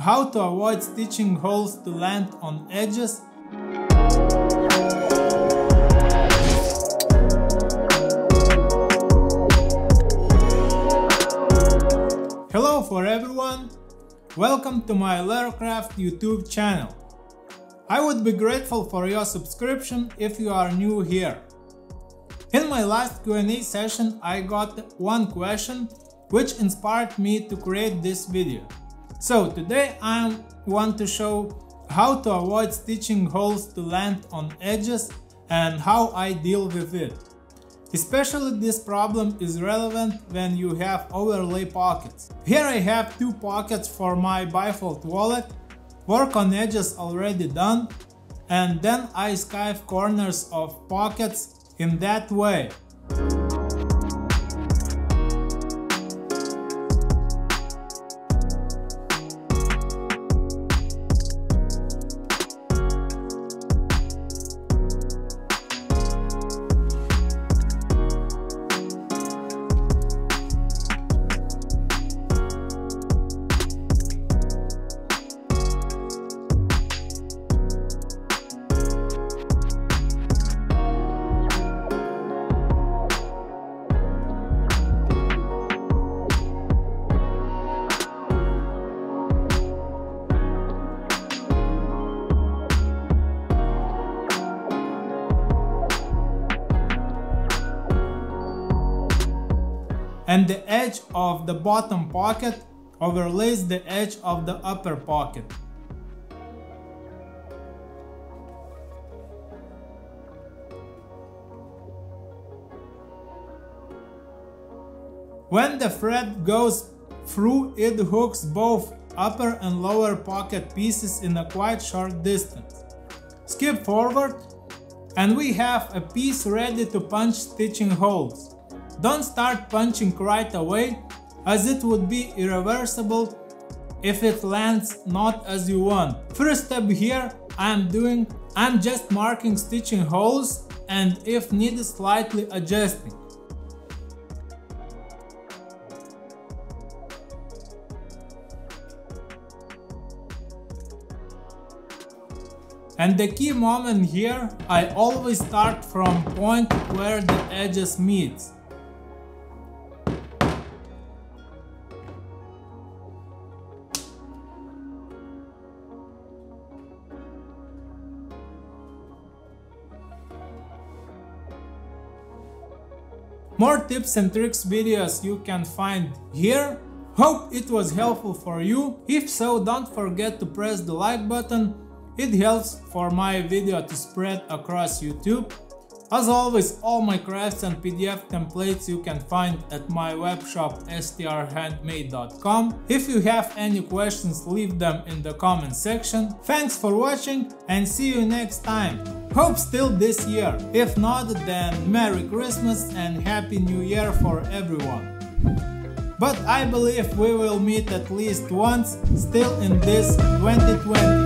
how to avoid stitching holes to land on edges. Hello for everyone! Welcome to my Lerocraft YouTube channel. I would be grateful for your subscription if you are new here. In my last Q&A session I got one question which inspired me to create this video. So today I want to show how to avoid stitching holes to land on edges and how I deal with it. Especially this problem is relevant when you have overlay pockets. Here I have two pockets for my bifold wallet, work on edges already done, and then I skive corners of pockets in that way. And the edge of the bottom pocket overlays the edge of the upper pocket. When the thread goes through, it hooks both upper and lower pocket pieces in a quite short distance. Skip forward and we have a piece ready to punch stitching holes. Don't start punching right away, as it would be irreversible if it lands not as you want. First step here I'm just marking stitching holes and if needed slightly adjusting. And the key moment here, I always start from point where the edges meet. More tips and tricks videos you can find here. Hope it was helpful for you. If so, don't forget to press the like button. It helps for my video to spread across YouTube. As always, all my crafts and PDF templates you can find at my webshop strhandmade.com. If you have any questions, leave them in the comment section. Thanks for watching and see you next time. Hope still this year. If not, then Merry Christmas and Happy New Year for everyone. But I believe we will meet at least once still in this 2020.